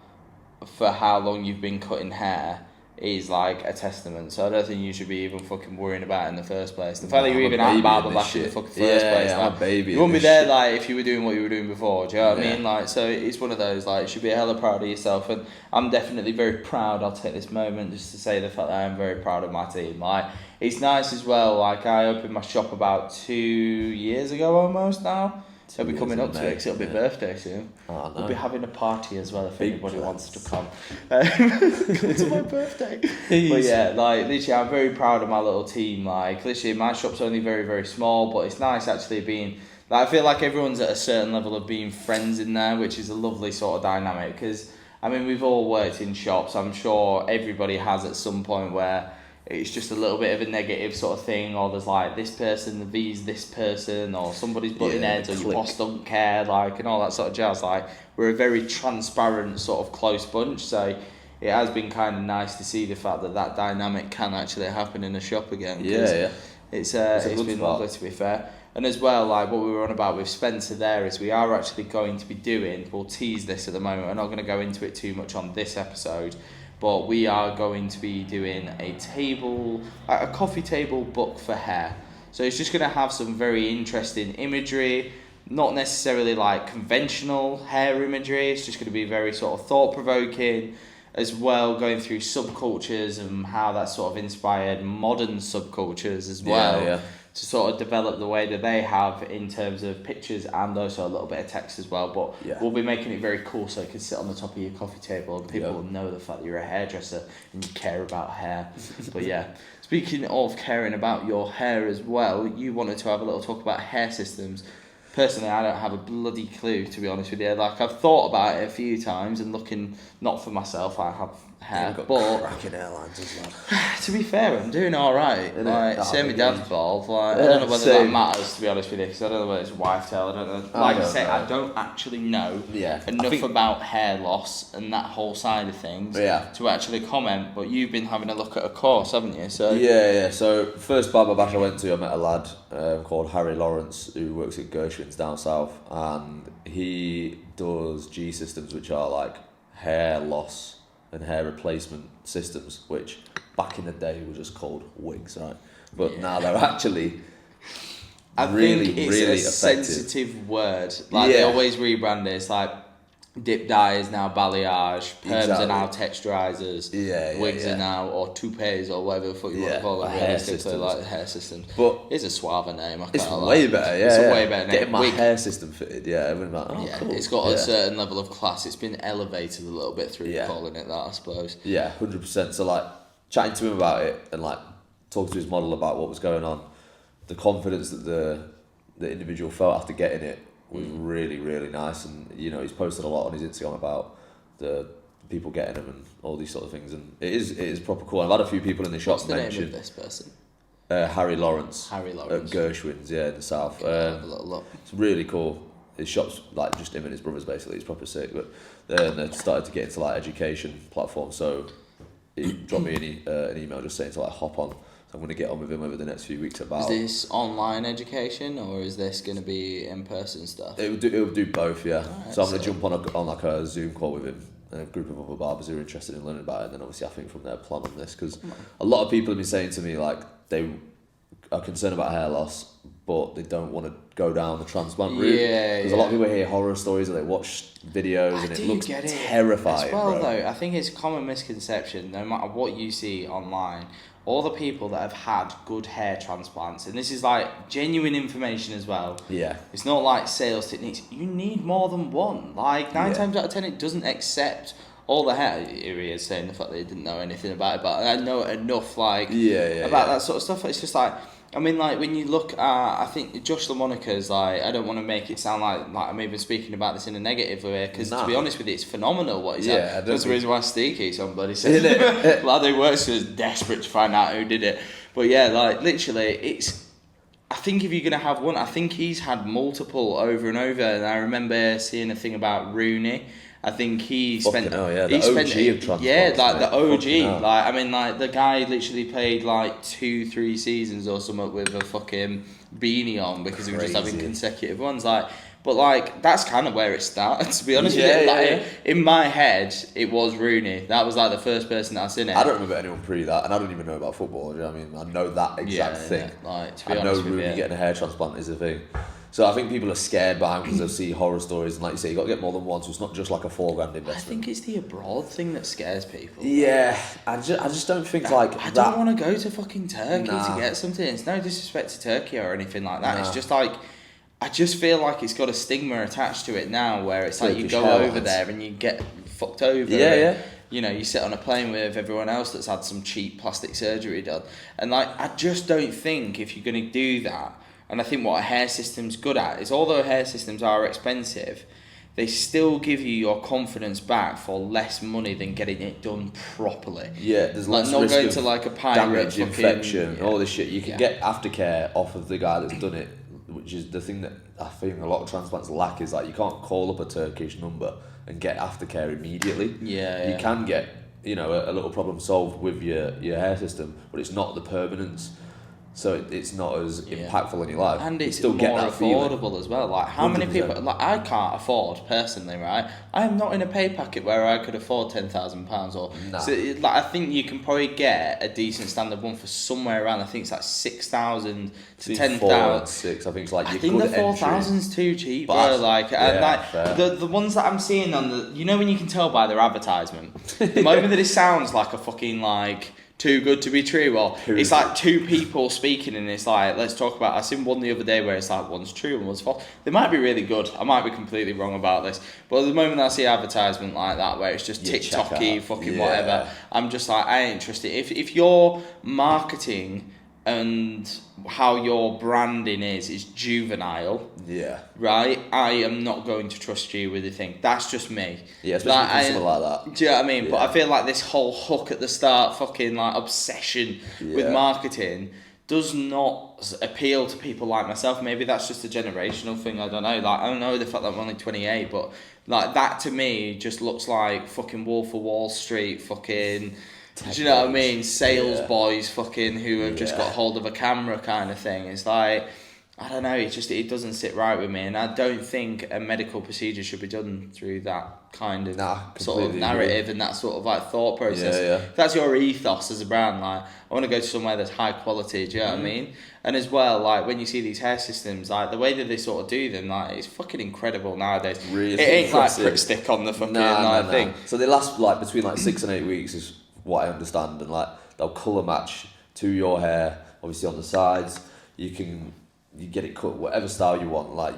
for how long you've been cutting hair, is like a testament. So I don't think you should be even fucking worrying about it in the first place. The fact that you're even at barber bash in the fucking first place, I'm a baby. You wouldn't be there like if you were doing what you were doing before. Do you know what I mean? Like, so it's one of those, like, you should be hella proud of yourself, and I'm definitely very proud. I'll take this moment just to say the fact that I am very proud of my team. Like, it's nice as well. Like, I opened my shop about 2 years ago almost now. So we're coming up to it, 'cause it'll be birthday soon. Oh, no. We'll be having a party as well if anybody wants to come. Come to my birthday. But yeah, like, literally, I'm very proud of my little team. Like, literally, my shop's only very, very small, but it's nice actually being... Like, I feel like everyone's at a certain level of being friends in there, which is a lovely sort of dynamic. Because, I mean, we've all worked in shops. I'm sure everybody has at some point where it's just a little bit of a negative sort of thing, or there's like this person v's this person, or somebody's butting heads, or your boss don't care, like, and all that sort of jazz. Like, we're a very transparent sort of close bunch, so it has been kind of nice to see the fact that that dynamic can actually happen in a shop again. It's been lovely, to be fair. And as well, like what we were on about with Spencer there, is we are actually going to be doing, we'll tease this at the moment, we're not going to go into it too much on this episode, but we are going to be doing a coffee table book for hair. So it's just going to have some very interesting imagery, not necessarily like conventional hair imagery. It's just going to be very sort of thought-provoking, as well, going through subcultures and how that sort of inspired modern subcultures as well. to sort of develop the way that they have in terms of pictures and also a little bit of text as well. But we'll be making it very cool so it can sit on the top of your coffee table and people will know the fact that you're a hairdresser and you care about hair. But yeah, speaking of caring about your hair as well, you wanted to have a little talk about hair systems. Personally, I don't have a bloody clue, to be honest with you. Like, I've thought about it a few times and looking, not for myself, I have hair, You've got but cracking hairlines as well. to be fair, I'm doing alright. Like, same with Dad's bald. Like, I Yeah, don't know whether same. that matters, to be honest with you, because I don't know whether it's wife tail, I don't know. Like I say, I don't actually know enough about hair loss and that whole side of things to actually comment, but you've been having a look at a course, haven't you? So Yeah. So, first barber bash I went to, I met a lad called Harry Lawrence, who works at Gershwin's down south, and he does G systems, which are like hair loss and hair replacement systems, which back in the day were just called wigs, right? But now they're actually really, think it's really a effective. sensitive word. Like they always rebrand it. It's like dip dye is now balayage, perms are now texturizers, wigs are now, or toupees or whatever the fuck you want to call it, realistically, like hair systems. But it's a suave name. It's way better, It's a way better name. Getting my hair system fitted, everyone's like, cool. It's got a certain level of class. It's been elevated a little bit through calling it that, I suppose. Yeah, 100%. So like chatting to him about it and like talking to his model about what was going on, the confidence that the individual felt after getting it was really, really nice. And you know, he's posted a lot on his Instagram about the people getting them and all these sort of things, and it is proper cool. I've had a few people in the shop mention. What's the name of this person? Harry Lawrence. Harry Lawrence. At Gershwin's, in the south. Have a little look. It's really cool. His shop's like just him and his brothers basically. It's proper sick. But then they started to get into like education platforms. So he dropped me an email just saying to like hop on. So I'm going to get on with him over the next few weeks about. Is this online education or is this going to be in person stuff? It will do both, yeah. Right, so I'm going to jump on like a Zoom call with him, and a group of other barbers who are interested in learning about it. And then obviously I think from there plan on this, because a lot of people have been saying to me like they are concerned about hair loss, but they don't want to go down the transplant route. Because a lot of people hear horror stories or they watch videos and it looks terrifying. As well, bro. though, I think it's a common misconception, no matter what you see online, all the people that have had good hair transplants, and this is like genuine information as well. Yeah. It's not like sales techniques. You need more than one. Like 9 times out of 10, it doesn't accept all the hair. Here he is saying the fact that he didn't know anything about it, but I know enough about that sort of stuff. It's just like, I mean, like when you look at, I think Josh LaMonica's like, I don't want to make it sound like I'm even speaking about this in a negative way, because to be honest with you, it's phenomenal what he's had. That's the reason why Steve keeps on bloody saying it. Lad who works was desperate to find out who did it. But yeah, like literally, it's, I think if you're going to have one, I think he's had multiple over and over, and I remember seeing a thing about Rooney. I think he spent. The OG of transplants. Yeah, like the OG. Like I mean, like the guy literally played like 2-3 seasons or something with a fucking beanie on because he was just having consecutive ones. Like, but like that's kind of where it started. To be honest with you, like in my head, it was Rooney. That was like the first person that I seen it. I don't remember anyone pre that, and I don't even know about football. You know what I mean? I know that exact thing. Yeah. Like to be I honest know with Rooney you, getting a hair transplant is a thing. So I think people are scared behind because they see horror stories, and like you say, you got to get more than one. So it's not just like a $4,000 investment. I think it's the abroad thing that scares people. Yeah, I just don't think I don't want to go to fucking Turkey to get something. It's no disrespect to Turkey or anything like that. It's just like, I just feel like it's got a stigma attached to it now, where it's like you go over there and you get fucked over. Yeah. You know, you sit on a plane with everyone else that's had some cheap plastic surgery done, and like I just don't think if you're going to do that. And I think what a hair system's good at is, although hair systems are expensive, they still give you your confidence back for less money than getting it done properly. Yeah, there's like less not risk going of to like a pirate damage, infection, all this shit. You can get aftercare off of the guy that's done it, which is the thing that I think a lot of transplants lack, is like you can't call up a Turkish number and get aftercare immediately. You can get, you know, a little problem solved with your hair system, but it's not the permanence. So it's not as impactful in your life. And it's still more get that affordable feeling. as well. Like how 100%. many people, like I can't afford personally, right? I am not in a pay packet where I could afford £10,000 or so like I think you can probably get a decent standard one for somewhere around, I think it's like 6,000 to 10,000. 6, I think it's like I think the 4,000's too cheap, bro. Like, the ones that I'm seeing on the, you know when you can tell by their advertisement, the moment that it sounds like a fucking like too good to be true, or Too it's good. like two people speaking and it's like, let's talk about, I seen one the other day where it's like one's true and one's false. They might be really good, I might be completely wrong about this, but at the moment I see advertisement like that where it's just Yeah, check TikTok-y out. fucking Yeah. whatever, I'm just like, I ain't interested. If your marketing and how your branding is juvenile, Yeah. right, I am not going to trust you with the thing. That's just me. Yeah, especially for something like that. Do you know what I mean? Yeah. But I feel like this whole hook at the start, fucking like obsession with Yeah. marketing, does not appeal to people like myself. Maybe that's just a generational thing. I don't know. Like, I don't know the fact that I'm only 28, but like that to me just looks like fucking Wolf of Wall Street, fucking. Do you know what I mean? Sales boys, fucking, who have just got hold of a camera, kind of thing. It's like, I don't know. It doesn't sit right with me, and I don't think a medical procedure should be done through that kind of sort of narrative and that sort of like thought process. If that's your ethos as a brand, like, I want to go to somewhere that's high quality. Do you know what I mean? And as well, like when you see these hair systems, like the way that they sort of do them, like it's fucking incredible nowadays. Really it ain't impressive. like Prick Stick on the fucking thing. So they last like between like 6 and 8 weeks is what I understand, and like they'll colour match to your hair, obviously on the sides. You get it cut whatever style you want. Like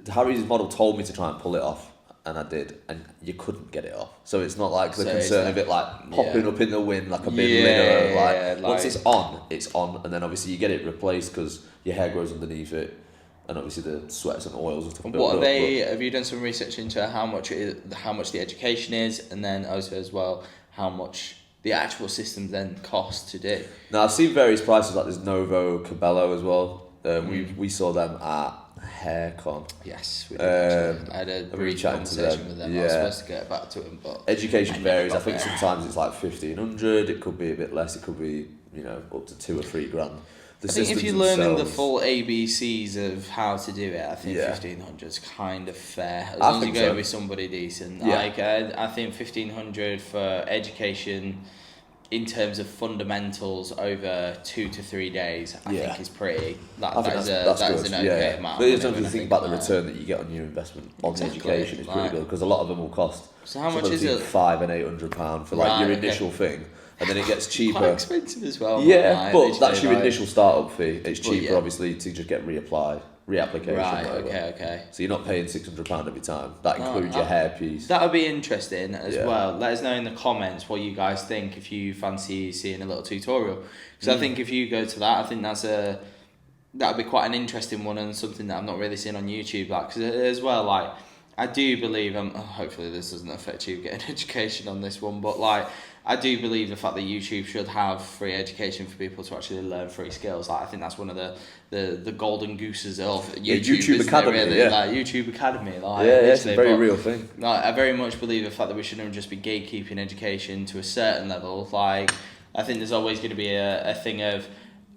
Harry's model told me to try and pull it off, and I did, and you couldn't get it off. So it's not like the concern of it like popping up in the wind like a big litter. Like once it's on, and then obviously you get it replaced because your hair grows underneath it. And obviously the sweats and oils and stuff. What are they? Have you done some research into how much the education is, and then also as well how much the actual systems then cost to do? Now I've seen various prices like there's Novo, Cabello as well. We saw them at HairCon. Yes, we did actually. I had a brief conversation with them. Yeah. I was supposed to get back to them, but education varies. I think sometimes it's like 1,500. It could be a bit less. It could be up to $2 or $3 grand. I think if you're learning the full ABCs of how to do it, I think 1,500 is kind of fair. As long as you go with somebody decent. Yeah. Like, I think 1,500 for education in terms of fundamentals over 2 to 3 days, I think is pretty. That is an okay amount. But if you think about the return that you get on your investment on education, it's pretty good because a lot of them will cost. So how much is it? £500 and £800 for like your initial thing. And then it gets cheaper. Quite expensive as well. Yeah, but that's your initial startup fee. It's cheaper, obviously, to just get reapplication. Right, okay. So you're not paying £600 every time. That includes your hair piece. That would be interesting as well. Let us know in the comments what you guys think if you fancy seeing a little tutorial. Because I think if you go to that, I think that would be quite an interesting one and something that I've not really seen on YouTube. Like, cause as well, like, I do believe, hopefully this doesn't affect you getting education on this one, but like, I do believe the fact that YouTube should have free education for people to actually learn free skills. Like, I think that's one of the golden gooses of YouTube. YouTube Academy, really? Like, YouTube Academy. Like, it's a very real thing. Like, I very much believe the fact that we shouldn't just be gatekeeping education to a certain level. Like, I think there's always going to be a thing of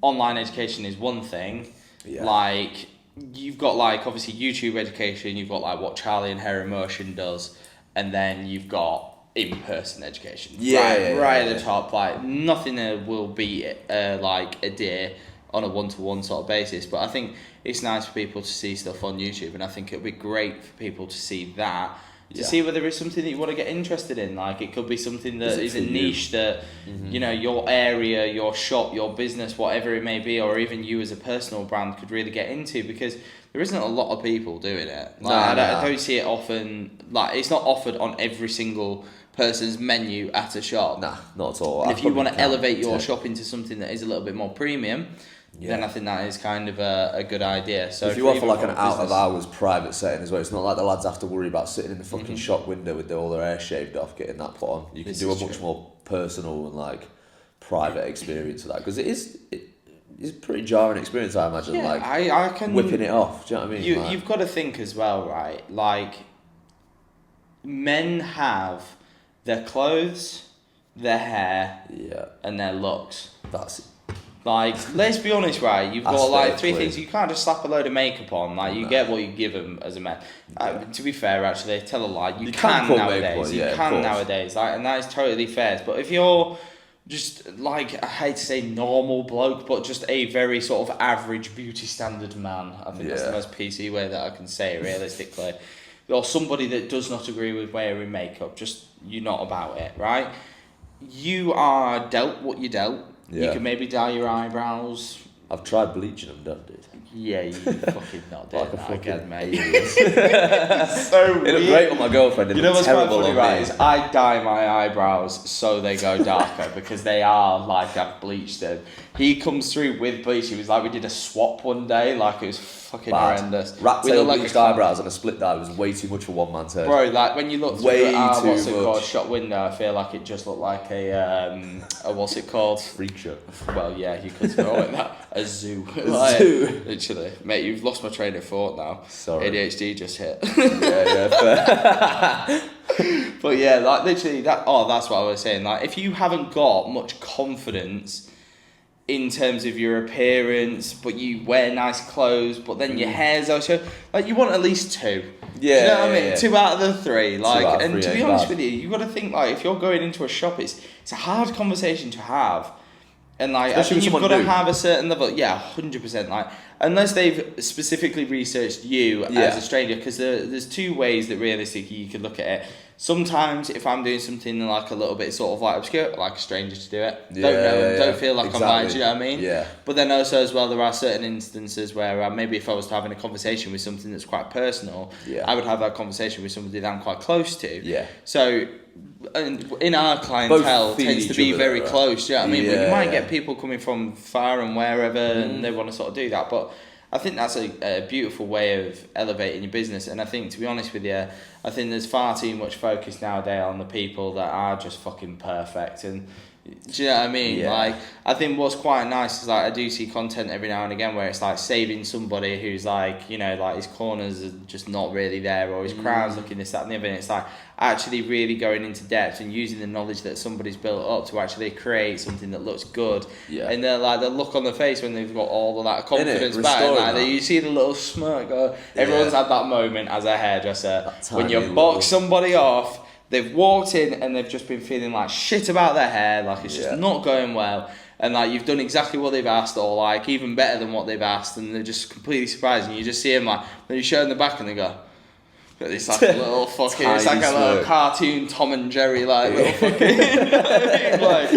online education is one thing. Yeah. Like, you've got like obviously YouTube education. You've got like what Charlie and Her Emotion does, and then you've got in-person education, right at the top. Like, nothing will be like a day on a one-to-one sort of basis, but I think it's nice for people to see stuff on YouTube, and I think it'd be great for people to see that, to see whether it's something that you want to get interested in. Like, it could be something that is a niche that your area, your shop, your business, whatever it may be, or even you as a personal brand could really get into, because there isn't a lot of people doing it. Like, I don't see it often. Like, it's not offered on every single person's menu at a shop. Nah, not at all. And if you want to elevate your shop into something that is a little bit more premium, then I think that is kind of a good idea. So if you offer like an out of hours private setting as well, it's not like the lads have to worry about sitting in the fucking shop window with all their hair shaved off, getting that put on. You can do a much more personal and like private experience of that, because it's a pretty jarring experience, I imagine. Yeah, like I can whipping it off. Do you know what I mean? You've got to think as well, right? Like, men have their clothes, their hair, and their looks. That's it. Like, let's be honest, right? You've got like 3 things. You can't just slap a load of makeup on. Like, you get what you give them as a man. To be fair, actually, tell a lie. You can nowadays. You can nowadays. Like, and that is totally fair. But if you're just like, I hate to say normal bloke, but just a very sort of average beauty standard man, I think that's the most PC way that I can say it realistically. Or somebody that does not agree with wearing makeup, just you're not about it, right? you are dealt what you dealt. You Yeah. can maybe dye your eyebrows. I've tried bleaching them, done, dude. Yeah, you fucking not doing Like a that fucking again, mate. It's So It looked great on my girlfriend. It You know looked what's quite terrible funny, on right? me. Is I dye my eyebrows so they go darker because they are like I've bleached them. He comes through with bleach. He was like, we did a swap one day, like it was fucking horrendous. Rat We tail look like bleached a clown. eyebrows and a split dye was way too much for one man's head. Bro, like when you look through Way our too what's it called much. shop window, I feel like it just looked like a what's it called? Freak show. Well, yeah, you could call it that. A zoo. A zoo. Literally, mate, you've lost my train of thought now. Sorry. ADHD just hit. Yeah, fair. But yeah, like literally that. Oh, that's what I was saying. Like, if you haven't got much confidence in terms of your appearance, but you wear nice clothes, but then your hair's also like you want at least two. Yeah, Do you know what I mean? yeah. 2 out of the 3. Like, out of and 3 to be ain't honest bad. with you, you got to think like if you're going into a shop, it's a hard conversation to have. And like, Especially I think with you've someone got to new. have a certain level. Yeah, 100%. Like, unless they've specifically researched you as a stranger, because there's 2 ways that realistically you could look at it. Sometimes, if I'm doing something like a little bit sort of like obscure, I like a stranger to do it. Don't know them, don't feel like I'm lying. Do you know what I mean? Yeah. But then also as well, there are certain instances where maybe if I was having a conversation with something that's quite personal, I would have that conversation with somebody that I'm quite close to. Yeah. So, and in our clientele feed tends to each be other, very right? close. Do you know what I mean? But you might Yeah. get people coming from far and wherever, and they want to sort of do that. But I think that's a beautiful way of elevating your business. And I think, to be honest with you, I think there's far too much focus nowadays on the people that are just fucking perfect. And do you know what I mean? Yeah. Like, I think what's quite nice is like I do see content every now and again where it's like saving somebody who's like, you know, like his corners are just not really there, or his crown's looking this, that, and the other. And it's like actually really going into depth and using the knowledge that somebody's built up to actually create something that looks good. Yeah. And they're like the look on their face when they've got all of that confidence Innit? back. Restoring Like, that. you see the little smirk. Everyone's had that moment as a hairdresser when tiny you little- box somebody off. They've walked in and they've just been feeling like shit about their hair, like it's just not going well, and like you've done exactly what they've asked, or like even better than what they've asked, and they're just completely surprised, and you just see them like, then you show them the back and they go, it's like a little fucking, it's like a little cartoon Tom and Jerry like little fucking, like,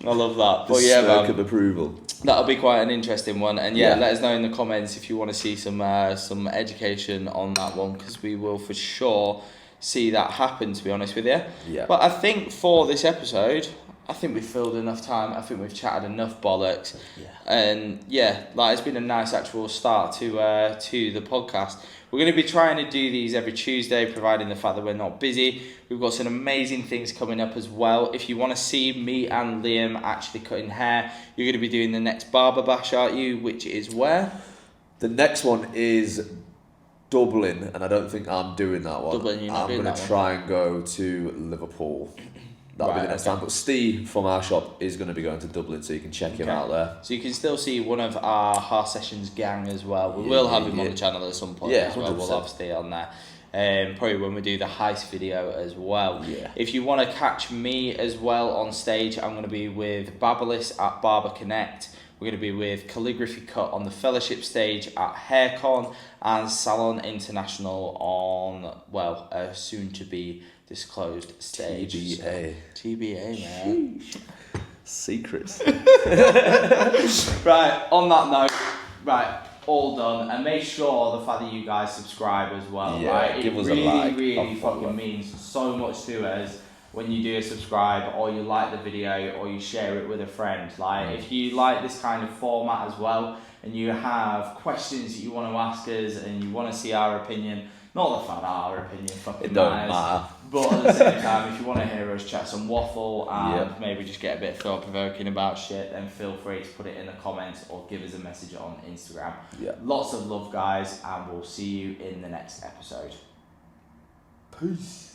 I love that. But yeah, smirk man, of approval. that'll be quite an interesting one, and yeah, Yeah. let us know in the comments if you want to see some education on that one, because we will for sure see that happen, to be honest with you. Yeah. But I think for this episode, I think we've filled enough time. I think we've chatted enough bollocks. Yeah. And yeah, like it's been a nice actual start to the podcast. We're going to be trying to do these every Tuesday, providing the fact that we're not busy. We've got some amazing things coming up as well. If you want to see me and Liam actually cutting hair, you're going to be doing the next barber bash, aren't you? Which is where? The next one is Dublin, and I don't think I'm doing that one. Dublin, you're not doing going that to one. try and go to Liverpool. That'll be Right, the next okay. time. But Steve from our shop is going to be going to Dublin, so you can check him out there. So you can still see one of our Har Sessions gang as well. We will have him on the channel at some point as well. 100%. We'll obviously on there. Probably when we do the heist video as well. Yeah. If you want to catch me as well on stage, I'm going to be with Babyliss at Barber Connect. We're going to be with Calligraphy Cut on the Fellowship stage at HairCon, and Salon International on, well, a soon-to-be disclosed stage. TBA. So, TBA, man. Secrets. Right, on that note, right, all done. And make sure the fact that you guys subscribe as well, Yeah, right? give it us a really, like, really a follow. fucking means so much to us when you do a subscribe, or you like the video, or you share it with a friend. Like, if you like this kind of format as well, and you have questions that you want to ask us, and you want to see our opinion, not the fact that our opinion fucking It don't matters, matter. but at the same time, if you want to hear us chat some waffle and Yep. maybe just get a bit thought-provoking about shit, then feel free to put it in the comments or give us a message on Instagram. Yeah. Lots of love, guys, and we'll see you in the next episode. Peace.